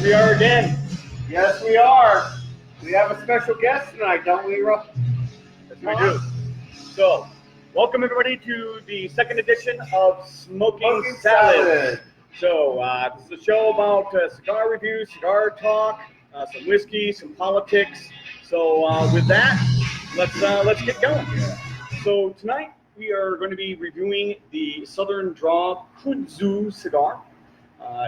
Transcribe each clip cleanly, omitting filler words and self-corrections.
we are again. Yes, we are. We have a special guest tonight, don't we, Rob? Yes, we do. So, welcome everybody to the second edition of Smoking Salad. So, this is a show about cigar reviews, cigar talk, some whiskey, some politics. So, with that, let's get going. So tonight we are going to be reviewing the Southern Draw Kudzu cigar.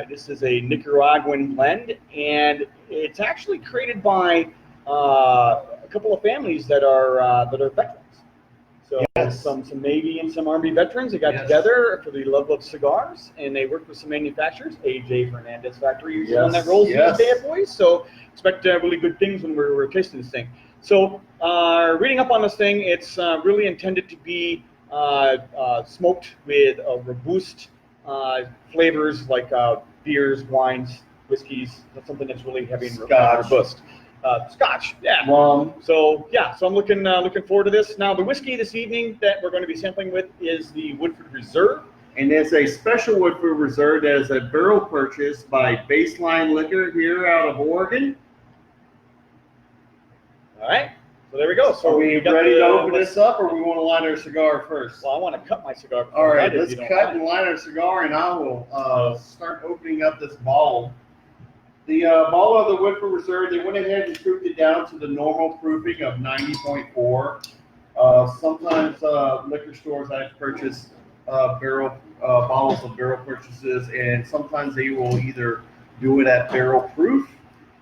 This is a Nicaraguan blend, and it's actually created by a couple of families that are veterans. So some Navy and some Army veterans, they got together for the love of cigars, and they worked with some manufacturers. A.J. Fernandez Factory is the one that rolls these bad boys. So expect really good things when we're tasting this thing. So reading up on this thing, it's really intended to be smoked with robust flavors like beers, wines, whiskeys. That's something that's really heavy and robust. Scotch, yeah. So I'm looking forward to this. Now, the whiskey this evening that we're going to be sampling with is the Woodford Reserve. And it's a special Woodford Reserve that is a barrel purchase by Baseline Liquor here out of Oregon. All right, so there we go. So are we ready to open this up, or we want to light our cigar first? Well, I want to cut my cigar. All right, let's cut and light our cigar, and I will start opening up this bottle. The bottle of the Woodford Reserve, they went ahead and proofed it down to the normal proofing of 90.4. Sometimes liquor stores I purchase bottles of barrel purchases, and sometimes they will either do it at barrel proof,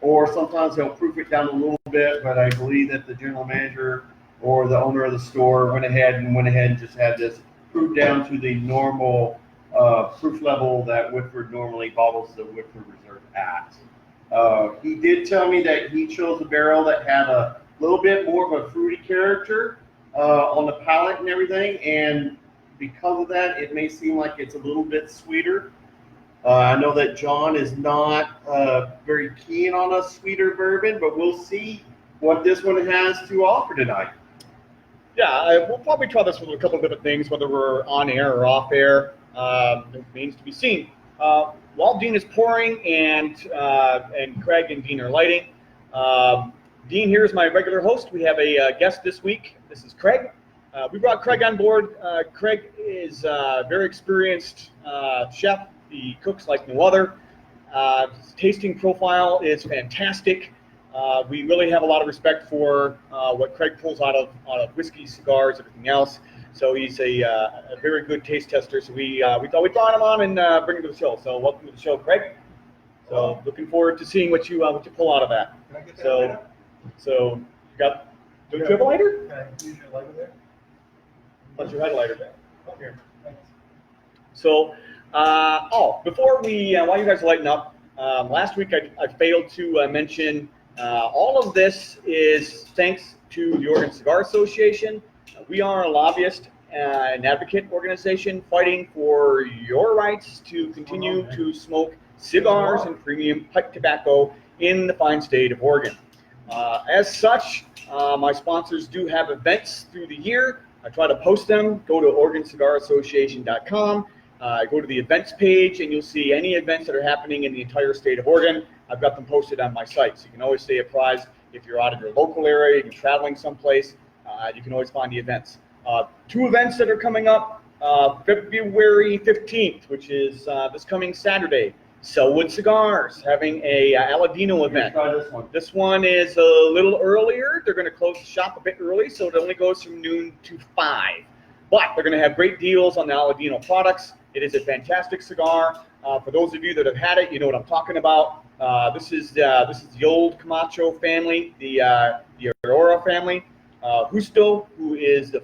or sometimes they'll proof it down a little bit, but I believe that the general manager or the owner of the store went ahead and just had this proof down to the normal proof level that Woodford normally bottles the Woodford Reserve at. He did tell me that he chose a barrel that had a little bit more of a fruity character on the palate and everything, and because of that, it may seem like it's a little bit sweeter. I know that John is not very keen on a sweeter bourbon, but we'll see what this one has to offer tonight. Yeah, we'll probably try this with a couple of different things, whether we're on air or off air. It remains to be seen. While Dean is pouring and Craig and Dean are lighting, Dean here is my regular host. We have a guest this week. This is Craig. We brought Craig on board. Craig is a very experienced chef. He cooks like no other. His tasting profile is fantastic. We really have a lot of respect for what Craig pulls out of whiskey, cigars, everything else. So he's a very good taste tester. So we thought we'd bring him on and bring him to the show. So welcome to the show, Craig. So looking forward to seeing what you pull out of that. Can I get that So you got. Do you have a lighter? Can I use your lighter there? Let you had a lighter there. Oh, here. Thanks. So. Before while you guys are lighting up, last week I failed to mention all of this is thanks to the Oregon Cigar Association. We are a lobbyist and advocate organization fighting for your rights to continue to smoke cigars and premium pipe tobacco in the fine state of Oregon. As such, my sponsors do have events through the year. I try to post them. Go to OregonCigarAssociation.com. Go to the events page, and you'll see any events that are happening in the entire state of Oregon. I've got them posted on my site, so you can always stay apprised. If you're out of your local area, you're traveling someplace, you can always find the events. Two events that are coming up, February 15th, which is this coming Saturday. Sellwood Cigars having a Aladino event. Try this one. This one is a little earlier. They're going to close the shop a bit early, so it only goes from noon to 5. But they're going to have great deals on the Aladino products. It is a fantastic cigar. For those of you that have had it, you know what I'm talking about. This is the old Camacho family, the Aurora family. Justo, who is the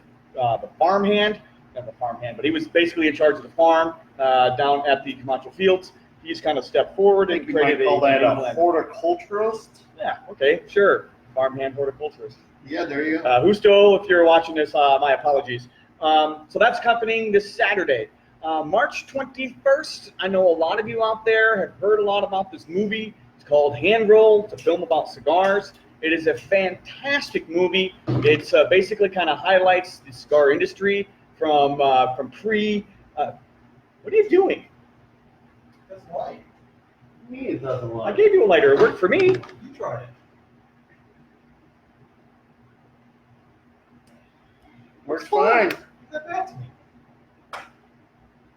farmhand, not the farmhand, but he was basically in charge of the farm down at the Camacho Fields. He's kind of stepped forward and created a horticulturist. Yeah, okay, sure. Farmhand horticulturist. Yeah, there you go. Justo, if you're watching this, my apologies. So that's happening this Saturday. March 21st, I know a lot of you out there have heard a lot about this movie. It's called Hand Roll. It's a film about cigars. It is a fantastic movie. It's basically kind of highlights the cigar industry from pre. What are you doing? That's light. Me, it doesn't I like. gave you a lighter. It worked for me. You tried it. Works fine. Is that bad to me?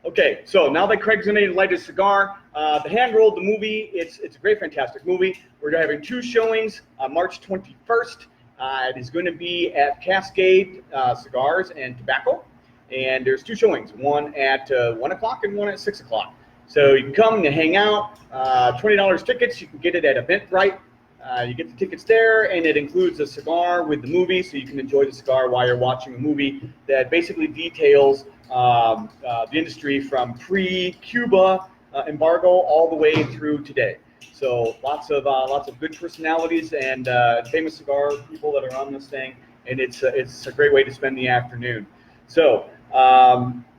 Okay, so now that Craig's gonna light his cigar, the Hand Rolled, the movie, it's a great, fantastic movie. We're having 2 showings on March 21st. It is going to be at Cascade Cigars and Tobacco, and there's 2 showings, one at 1 o'clock and one at 6 o'clock. So you can come and hang out. $20 tickets. You can get it at Eventbrite. You get the tickets there, and it includes a cigar with the movie, so you can enjoy the cigar while you're watching a movie that basically details the industry from pre-Cuba embargo all the way through today. So lots of good personalities and famous cigar people that are on this thing, and it's a great way to spend the afternoon. So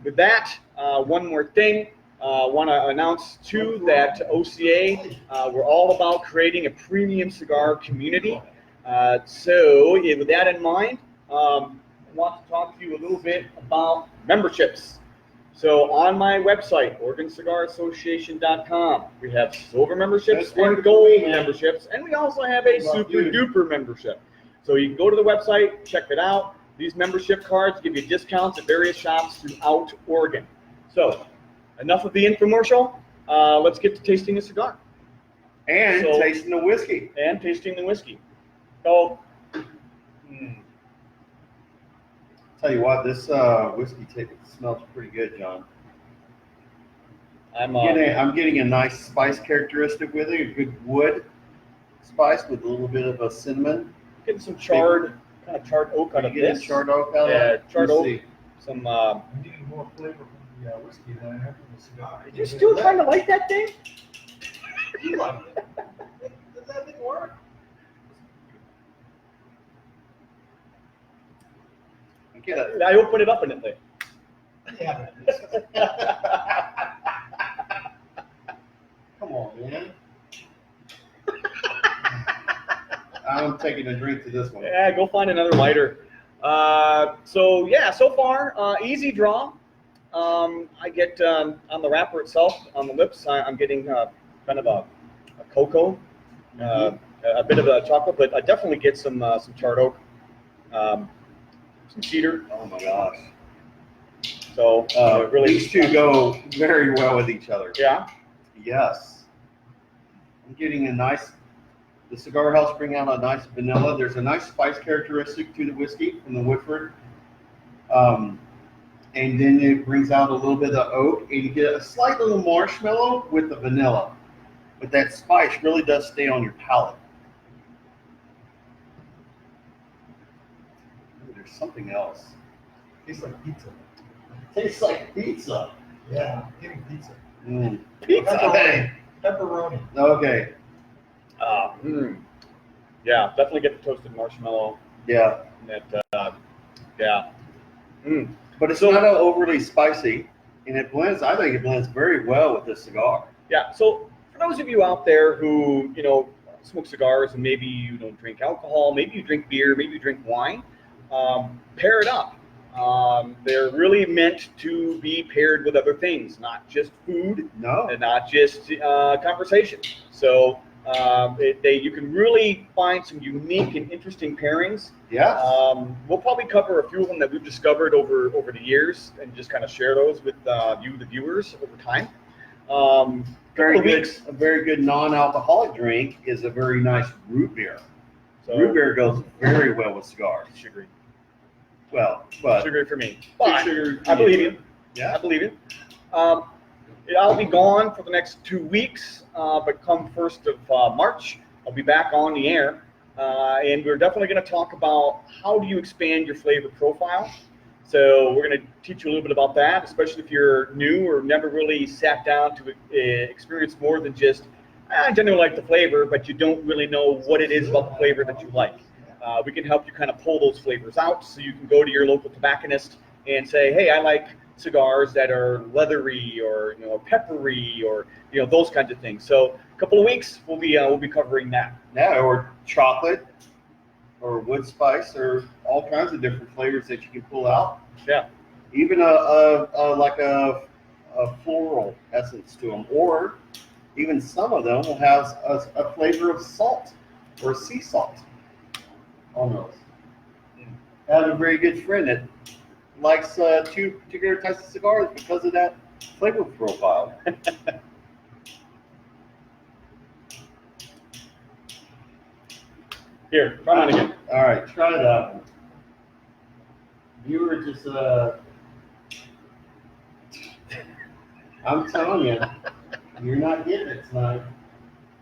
with that, one more thing. Want to announce too that OCA, we're all about creating a premium cigar community. So with that in mind, I want to talk to you a little bit about memberships. So on my website, OregonCigarAssociation.com, we have silver memberships and gold memberships, and we also have a super duper membership. So you can go to the website, check it out. These membership cards give you discounts at various shops throughout Oregon. So enough of the infomercial. Let's get to tasting the cigar. And tasting the whiskey. And tasting the whiskey. So, tell you what, this whiskey smells pretty good, John. I'm getting a nice spice characteristic with it, a good wood spice with a little bit of a cinnamon. Getting some charred oak out of this. Charred oak out of that? Charred oak. Some. I'm getting more flavor from the whiskey than I have from the cigar. Are you still trying to light that thing? You like it. Does that thing work? I opened it up in it. Yeah. Come on, man. I'm taking a drink to this one. Yeah, go find another lighter. So yeah, so far, easy draw. I get on the wrapper itself, on the lips, I'm getting kind of a cocoa, a bit of a chocolate, but I definitely get some charred oak, some cedar. Oh my gosh. So really, these two go very well with each other. Yeah. Yes. I'm getting the cigar helps bring out a nice vanilla. There's a nice spice characteristic to the whiskey from the Woodford. And then it brings out a little bit of oak, and you get a slight little marshmallow with the vanilla. But that spice really does stay on your palate. Ooh, there's something else. Tastes like pizza. Tastes like pizza. Yeah, I'm getting pizza. Pizza. Okay. Pepperoni. Okay. Yeah, definitely get the toasted marshmallow. Yeah. That, yeah. But it's not overly spicy, and I think it blends very well with this cigar. Yeah. So for those of you out there who smoke cigars and maybe you don't drink alcohol, maybe you drink beer, maybe you drink wine, pair it up. They're really meant to be paired with other things, not just food, and not just conversation. So you can really find some unique and interesting pairings. Yeah. We'll probably cover a few of them that we've discovered over the years and just kind of share those with you, the viewers, over time. A very good non-alcoholic drink is a very nice root beer. So, root beer goes very well with cigars. Sugary. Well, but sugary for me. But sugar, I believe you. Yeah. I believe you. I'll be gone for the next 2 weeks, but come 1st of March, I'll be back on the air. And we're definitely going to talk about how do you expand your flavor profile. So we're going to teach you a little bit about that, especially if you're new or never really sat down to experience more than just, I generally like the flavor, but you don't really know what it is about the flavor that you like. We can help you kind of pull those flavors out so you can go to your local tobacconist and say, hey, I like cigars that are leathery or peppery or those kinds of things. So a couple of weeks we'll be covering that. Yeah, or chocolate or wood spice or all kinds of different flavors that you can pull out. Yeah. Even like a floral essence to them, or Even some of them will have a flavor of salt or sea salt on those. I have a very good friend that likes two particular types of cigars because of that flavor profile. Here, try mine again. All right, try that one. You were just, I'm telling you, you're not getting it tonight.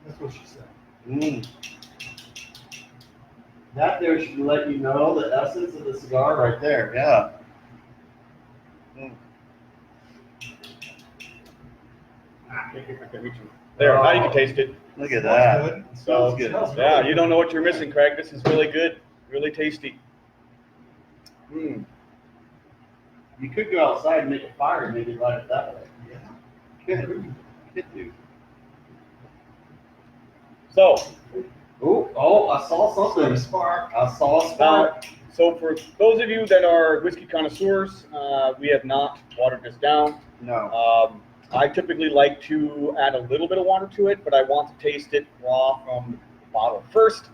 That's what she said. That there should let you know the essence of the cigar right there. Yeah. There, now you can taste it. Look at Smells that. good. It smells good. Smells good. Yeah, you don't know what you're missing, Craig. This is really good, really tasty. You could go outside and make a fire and maybe light it that way. Yeah. Could do. So, Oh, I saw something. Spark. I saw a spark. so for those of you that are whiskey connoisseurs, we have not watered this down. No. I typically like to add a little bit of water to it, but I want to taste it raw from the bottle first,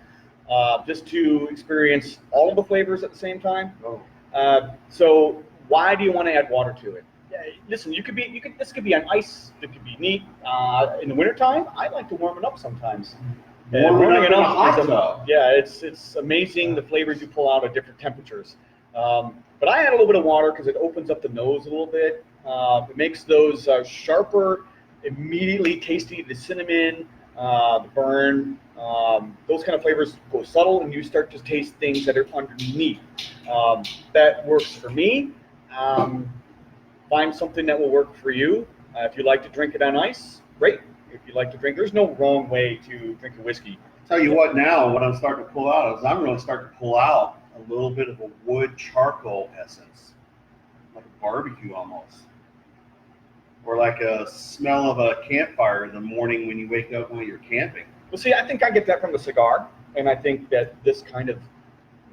just to experience all of the flavors at the same time. So why do you want to add water to it? Listen, this could be on ice. It could be neat. In the wintertime, I like to warm it up sometimes. Warming it up in a hot tub. Yeah, it's amazing the flavors you pull out at different temperatures. But I add a little bit of water because it opens up the nose a little bit. It makes those sharper, immediately tasty. The cinnamon, the burn, those kind of flavors go subtle, and you start to taste things that are underneath. That works for me. Find something that will work for you. If you like to drink it on ice, great. If you like to drink, there's no wrong way to drink a whiskey. Tell you what, now what I'm starting to pull out is I'm going to start to pull out a little bit of a wood charcoal essence, like a barbecue almost, or like a smell of a campfire in the morning when you wake up when you're camping. Well, see, I think I get that from the cigar, and I think that this kind of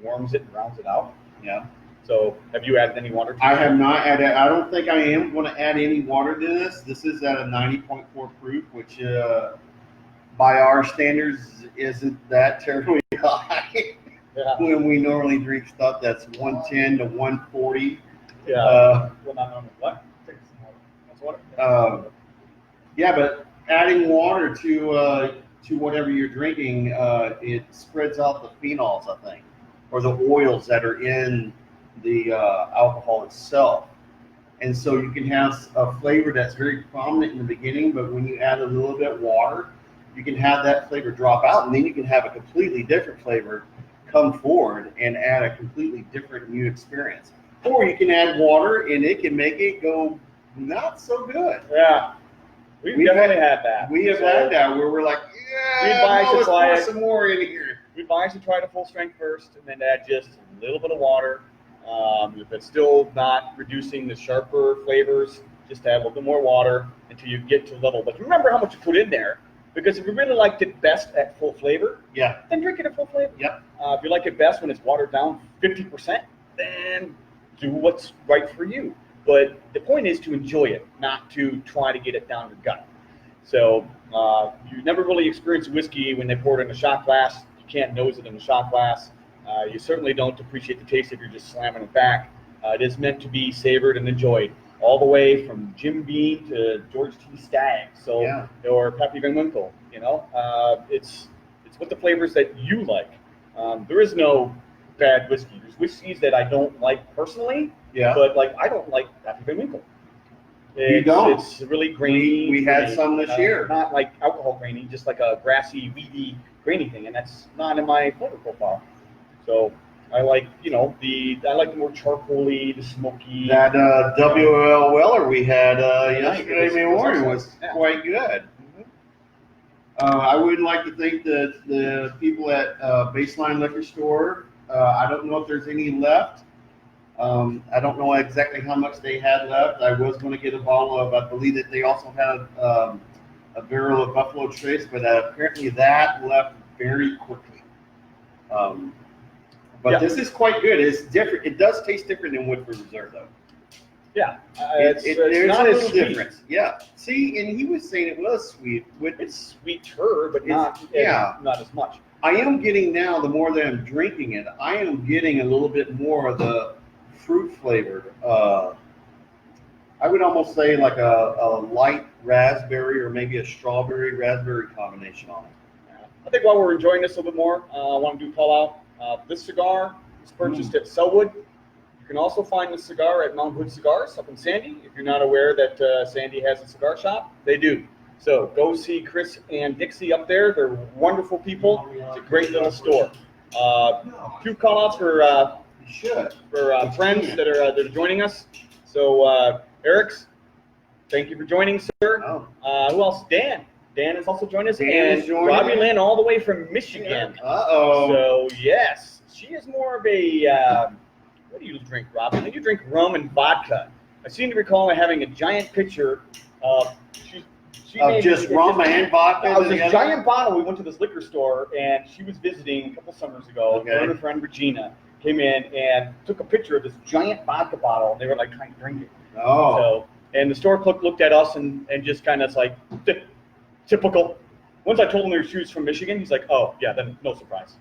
warms it and rounds it out. Yeah. So, have you added any water to it? I have not added. I don't think I am going to add any water to this. This is at a 90.4 proof, which by our standards isn't that terribly high. Yeah. When we normally drink stuff that's 110 to 140. Yeah. Well, not on what? Take some water. That's water. Yeah, but adding water to whatever you're drinking, it spreads out the phenols, I think, or the oils that are in the alcohol itself. And so you can have a flavor that's very prominent in the beginning, but when you add a little bit of water, you can have that flavor drop out, and then you can have a completely different flavor come forward and add a completely different new experience. Or you can add water, and it can make it go not so good. Yeah. We've definitely had that. We have had that where we're like, yeah, let's pour some more in here. We advise to try it at full strength first, and then add just a little bit of water. If it's still not reducing the sharper flavors, just add a little bit more water until you get to a level. But remember how much you put in there, because if you really liked it best at full flavor, then drink it at full flavor. Yep. If you like it best when it's watered down 50%, then do what's right for you. But the point is to enjoy it, not to try to get it down your gut. So you never really experience whiskey when they pour it in a shot glass. You can't nose it in a shot glass. You certainly don't appreciate the taste if you're just slamming it back. It is meant to be savored and enjoyed, all the way from Jim Beam to George T. Stagg, or Pappy Van Winkle. It's what the flavors that you like. There is no bad whiskey. There's whiskeys that I don't like personally, but like I don't like Pappy Van Winkle. You don't? It's really grainy. We had some this year. Not like alcohol grainy, just like a grassy, weedy, grainy thing, and that's not in my flavor profile. So I like, I like the more charcoaly, the smoky. That W.L. Weller we had yesterday morning was Yeah. quite good. I would like to think that the people at Baseline Liquor Store, I don't know if there's any left. I don't know exactly how much they had left. I was going to get a bottle of, I believe that they also had a barrel of Buffalo Trace, but apparently that left very quickly. But this is quite good. It's different. It does taste different than Woodford Reserve, though. Yeah, There's not a as little sweet. difference. Yeah. See, and he was saying it was sweet. It's sweeter, but not as much. I am getting now, the more that I'm drinking it, I am getting a little bit more of the fruit flavored. I would almost say like a light raspberry or maybe a strawberry raspberry combination on it. I think while we're enjoying this a little bit more, I want to do call out. This cigar was purchased at Sellwood. You can also find this cigar at Mount Hood Cigars up in Sandy. If you're not aware that Sandy has a cigar shop, they do. So go see Chris and Dixie up there. They're wonderful people. It's a great little store. Few call outs for friends that are joining us. So Eric's, thank you for joining, sir. Who else? Dan. Dan has also joined us. Dan is joining Robbie us. Lynn all the way from Michigan. Uh-oh. So, yes, she is more of a, what do you drink, Robbie? I think you drink rum and vodka. I seem to recall having a giant picture of, rum and vodka? It was this giant bottle. We went to this liquor store, and she was visiting a couple summers ago. Okay. Her and her friend Regina came in and took a picture of this giant vodka bottle. They were like trying to drink it. Oh. So, and the store clerk looked at us and just kind of like, typical. Once I told him she was from Michigan, he's like, oh, yeah, then no surprise.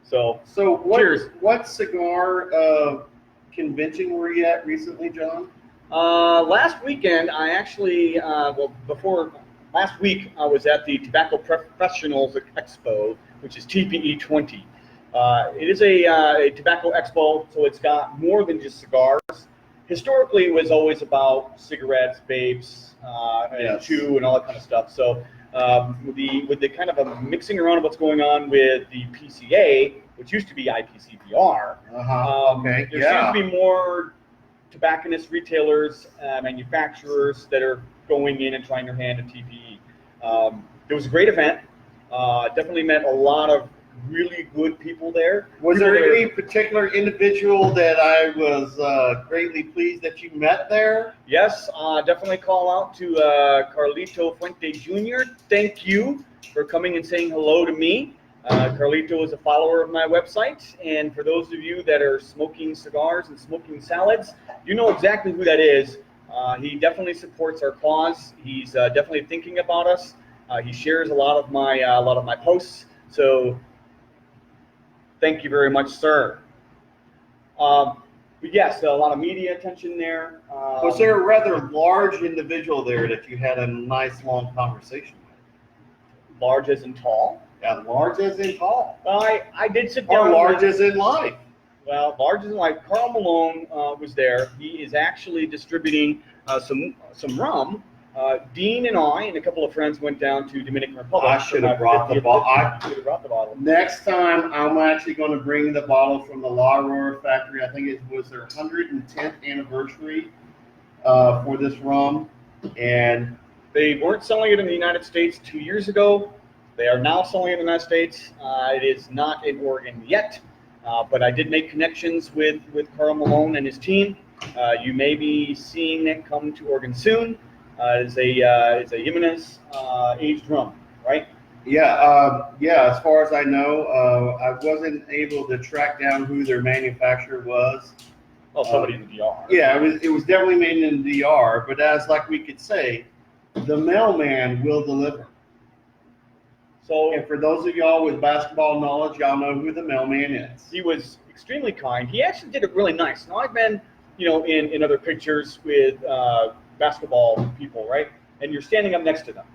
So cheers. What cigar convention were you at recently, John? Last weekend, I actually, last week, I was at the Tobacco Professionals Expo, which is TPE 20. It is a tobacco expo, so it's got more than just cigars. Historically, it was always about cigarettes, vapes, and chew, and all that kind of stuff. So with the kind of a mixing around of what's going on with the PCA, which used to be IPCPR, there seems to be more tobacconist retailers, manufacturers that are going in and trying their hand at TPE. It was a great event. Definitely met a lot of really good people there. Was there any particular individual that I was greatly pleased that you met there? Yes, definitely call out to Carlito Fuente Jr. Thank you for coming and saying hello to me. Carlito is a follower of my website, and for those of you that are smoking cigars and smoking salads, you know exactly who that is. He definitely supports our cause. He's definitely thinking about us. He shares a lot of my posts. So thank you very much, sir. But yes, a lot of media attention there. Was there a rather large individual there that you had a nice long conversation with? Large as in tall? Yeah, large as in tall. Well, I did sit down. Or large as in life. Well, large as in life. Carl Malone was there. He is actually distributing some rum. Dean and I and a couple of friends went down to Dominican Republic. I should have brought the bottle. Next time, I'm actually going to bring the bottle from the La Aurora factory. I think it was their 110th anniversary for this rum. And they weren't selling it in the United States 2 years ago. They are now selling it in the United States. It is not in Oregon yet, but I did make connections with Carl Malone and his team. You may be seeing it come to Oregon soon. It's a Jimenez aged rum, right? Yeah. As far as I know, I wasn't able to track down who their manufacturer was. Well, somebody in the DR. Yeah, it was definitely made in the DR. But as like we could say, the mailman will deliver. So, and for those of y'all with basketball knowledge, y'all know who the mailman is. He was extremely kind. He actually did it really nice. Now, I've been, in other pictures with basketball people, right? And you're standing up next to them.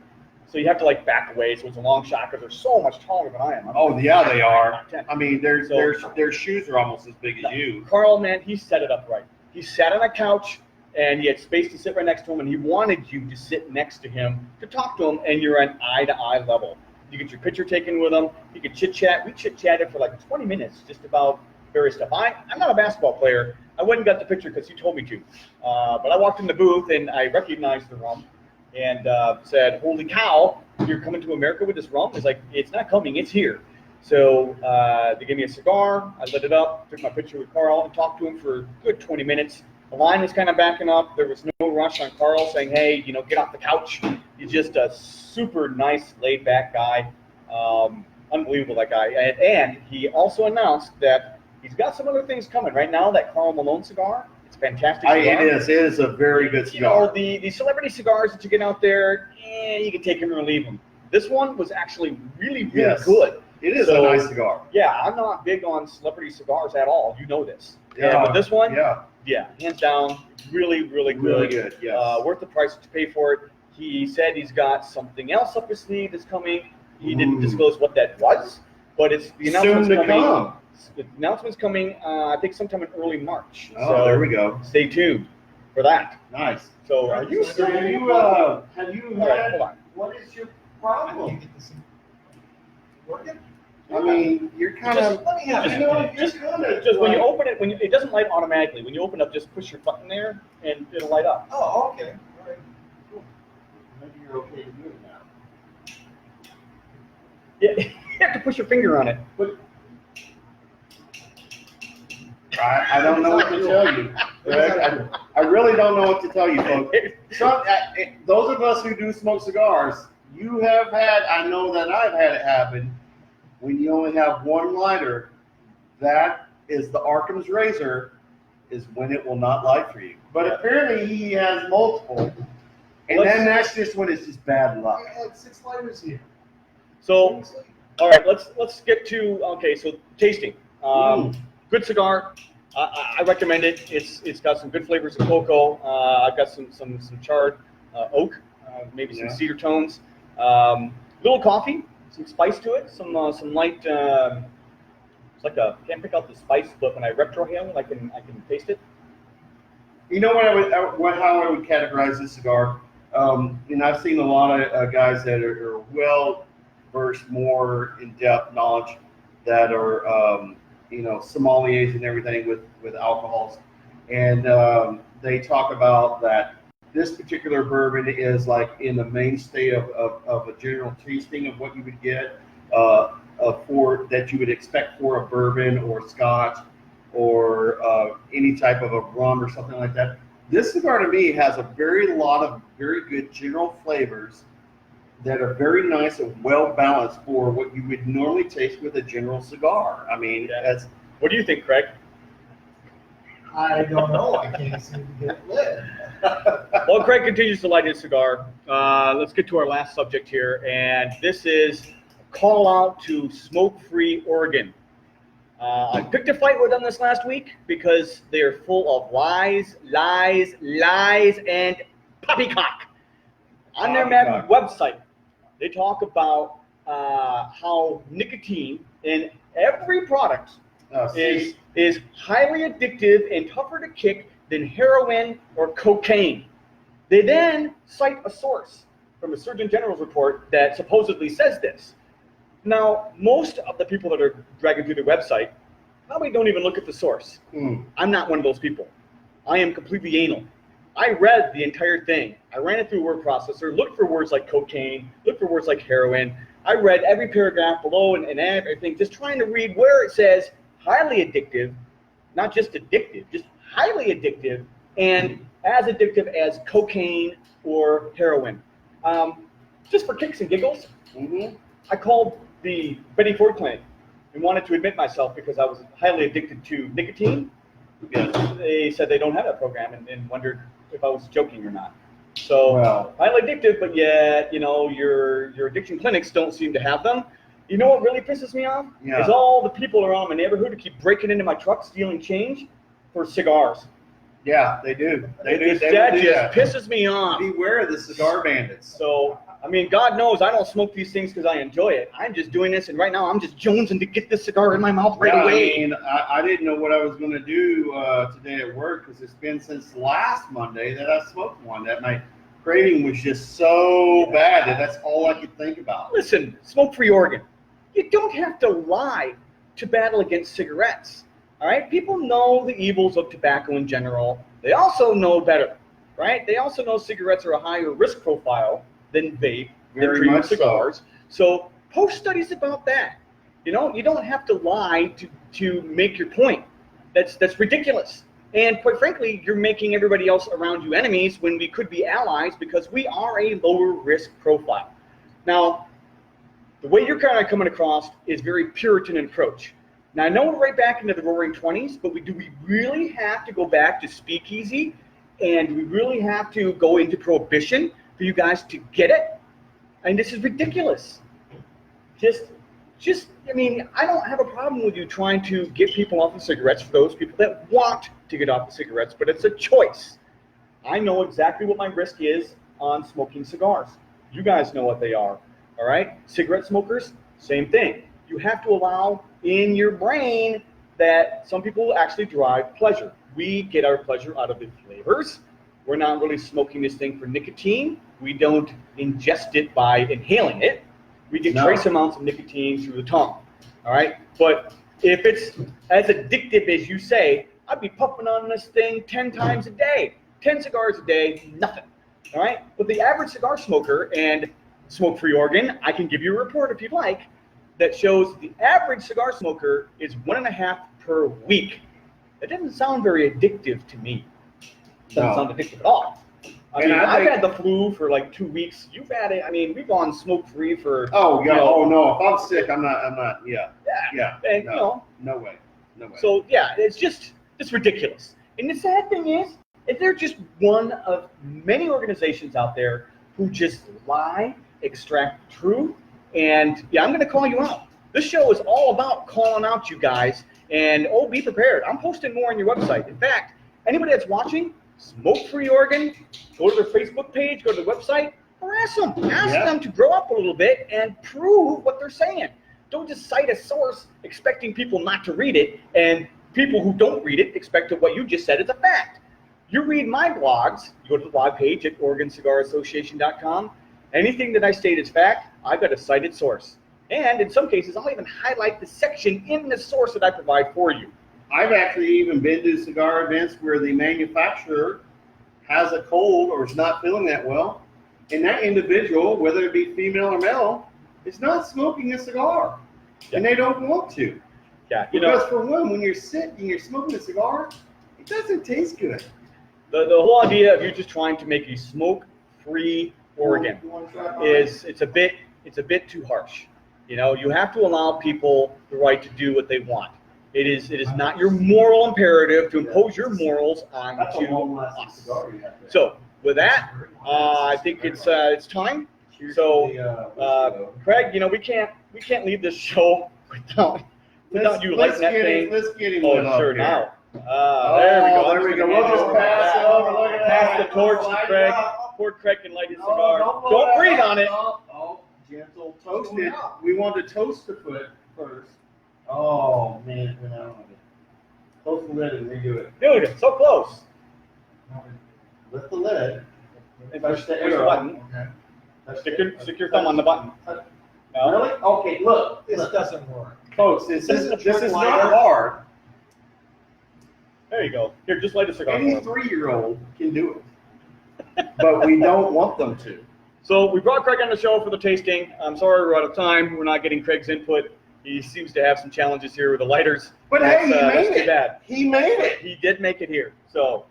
So you have to back away. So it's a long shot because they're so much taller than I am. They are. I mean, their shoes are almost as big as you. Carl, man, he set it up right. He sat on a couch and he had space to sit right next to him, and he wanted you to sit next to him to talk to him, and you're on eye-to-eye level. You get your picture taken with him. You could chit-chat. We chit-chatted for 20 minutes just about various stuff. I'm not a basketball player. I went and got the picture because you told me to. But I walked in the booth, and I recognized the rum and said, holy cow, you're coming to America with this rum? It's like, it's not coming, it's here. So they gave me a cigar. I lit it up, took my picture with Carl, and talked to him for a good 20 minutes. The line was kind of backing up. There was no rush on Carl saying, hey, get off the couch. He's just a super nice, laid-back guy. Unbelievable, that guy. And he also announced that he's got some other things coming. Right now, that Carl Malone cigar It's a fantastic cigar. It is. It is a very good You know, cigar. the celebrity cigars that you get out there, you can take them or leave them. This one was actually really Yes. good. It is So, a nice cigar. Yeah, I'm not big on celebrity cigars at all. You know this. Yeah, But this one, yeah, hands down, really good. really good. Yes. Worth the price to pay for it. He said he's got something else up his sleeve that's coming. He didn't disclose what that was, but it's the announcement's Soon to coming. come. The announcement's coming, I think, sometime in early March. Oh, so there we go. Stay tuned for that. Nice. So, are you So still? have you All right, had? hold on. What is your Can you problem? get this working? I mean, you're kind Just of. Let me have You it. know, you're kind of. Just when you open it, it doesn't light automatically. When you open up, just push your button there, and it'll light up. Oh, okay. All right. Cool. Maybe you're okay to do it now. Yeah, you have to push your finger on it. But I don't know what to tell you. Greg. I really don't know what to tell you, folks. Those of us who do smoke cigars, you have had, I know that I've had it happen, when you only have one lighter, that is the Arkham's razor, is when it will not light for you. But apparently he has multiple, and then that's just when it's just bad luck. I had 6 lighters here. So, Seriously? all right, let's get to so tasting. Good cigar. I recommend it. It's got some good flavors of cocoa. I've got some charred oak, maybe some cedar tones. Little coffee, some spice to it. Some light. It's like I can't pick out the spice, but when I retrohale it, I can taste it. You know how I would categorize this cigar? I've seen a lot of guys that are well versed, more in depth knowledge, that are sommeliers and everything with alcohols, and they talk about that this particular bourbon is like in the mainstay of a general tasting of what you would get for that you would expect for a bourbon or scotch or any type of a rum or something like that. This cigar to me has a lot of very good general flavors that are very nice and well balanced for what you would normally taste with a general cigar. I mean, What do you think, Craig? I don't know. I can't seem to get it lit. While Craig continues to light his cigar, let's get to our last subject here, and this is a call out to smoke-free Oregon. I picked a fight with them this last week because they are full of lies, and poppycock. On their website, they talk about how nicotine in every product is highly addictive and tougher to kick than heroin or cocaine. They then cite a source from a Surgeon General's report that supposedly says this. Now, most of the people that are dragging through the website probably don't even look at the source. I'm not one of those people. I am completely anal. I read the entire thing. I ran it through a word processor, looked for words like cocaine, looked for words like heroin. I read every paragraph below and everything, just trying to read where it says highly addictive, not just addictive, just highly addictive, and as addictive as cocaine or heroin. Just for kicks and giggles, I called the Betty Ford clinic and wanted to admit myself because I was highly addicted to nicotine. They said they don't have that program and wondered if I was joking or not. So highly addictive, but yet, your addiction clinics don't seem to have them. You know what really pisses me off? Yeah. Is all the people around my neighborhood who keep breaking into my truck, stealing change for cigars. Yeah, they do. They do. That just pisses me off. Beware of the cigar bandits. So, God knows I don't smoke these things because I enjoy it. I'm just doing this, and right now I'm just jonesing to get this cigar in my mouth right away. I didn't know what I was going to do today at work because it's been since last Monday that I smoked one. That my craving was just so bad that that's all I could think about. Listen, smoke-free Oregon. You don't have to lie to battle against cigarettes. All right? People know the evils of tobacco in general. They also know better, right? They also know cigarettes are a higher risk profile than vape, than premium cigars. So post studies about that. You don't have to lie to make your point. That's ridiculous. And quite frankly, you're making everybody else around you enemies when we could be allies because we are a lower risk profile. Now, the way you're kind of coming across is very Puritan approach. Now, I know we're right back into the roaring 20s, but do we really have to go back to speakeasy? And do we really have to go into prohibition for you guys to get it? I mean, this is ridiculous. I mean, I don't have a problem with you trying to get people off of cigarettes for those people that want to get off of cigarettes, but it's a choice. I know exactly what my risk is on smoking cigars. You guys know what they are, all right? Cigarette smokers, same thing. You have to allow in your brain that some people actually derive pleasure. We get our pleasure out of the flavors. We're not really smoking this thing for nicotine. We don't ingest it by inhaling it. We get trace amounts of nicotine through the tongue, all right? But if it's as addictive as you say, I'd be puffing on this thing 10 times a day, 10 cigars a day, nothing, all right? But the average cigar smoker, and Smoke-Free Oregon, I can give you a report if you like, that shows the average cigar smoker is 1.5 per week. That doesn't sound very addictive to me. Doesn't sound addictive at all. I mean, I've had the flu for like 2 weeks. You've had it. I mean, we've gone smoke-free for. Oh yeah. Oh no. If I'm sick, I'm not. Yeah. Yeah. And no. No way. No way. So yeah, it's ridiculous. And the sad thing is they're just one of many organizations out there who just lie, extract truth, and yeah, I'm going to call you out. This show is all about calling out you guys, and be prepared. I'm posting more on your website. In fact, anybody that's watching, Smoke-Free Oregon, go to their Facebook page, go to the website, harass them. Ask them to grow up a little bit and prove what they're saying. Don't just cite a source expecting people not to read it, and people who don't read it expect that what you just said is a fact. You read my blogs, you go to the blog page at OregonCigarAssociation.com. Anything that I state is fact, I've got a cited source. And in some cases, I'll even highlight the section in the source that I provide for you. I've actually even been to cigar events where the manufacturer has a cold or is not feeling that well, and that individual, whether it be female or male, is not smoking a cigar, and they don't want to. Yeah, because for one, when you're sick and you're smoking a cigar, it doesn't taste good. The whole idea of you just trying to make a smoke-free Oregon is it's a bit too harsh. You know, you have to allow people the right to do what they want. It is not your moral imperative to impose your morals onto us. So with that, I think it's time. So Craig, you know, we can't leave this show without you lighting that thing. Let's get him sure now. There we go. We'll just pass it over. Look at Pass the torch to Craig. Poor Craig can light his cigar. Don't breathe on it. Oh, gentle. Toast it. We want to toast the foot first. Oh, man. Close the lid and redo it. Dude, so close. Lift the lid. And push the button. Okay. Stick your thumb on the button. No? Really? Okay, look. This doesn't work. Folks, this is not hard. There you go. Here, just light a cigar. Any 3-year-old can do it. But we don't want them to. So we brought Craig on the show for the tasting. I'm sorry we're out of time. We're not getting Craig's input. He seems to have some challenges here with the lighters. But hey, he made too bad. it. He made it. He did make it here. So,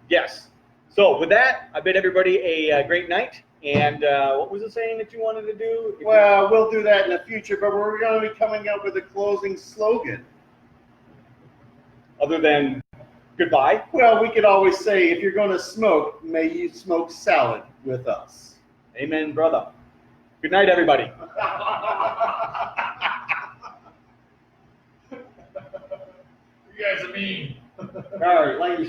yes. So with that, I bid everybody a great night. And what was the saying that you wanted to do? Well, we'll do that in the future, but we're going to be coming up with a closing slogan. Other than goodbye? Well, we could always say, if you're going to smoke, may you smoke salad with us. Amen, brother. Good night, everybody. You guys are mean. All right, ladies.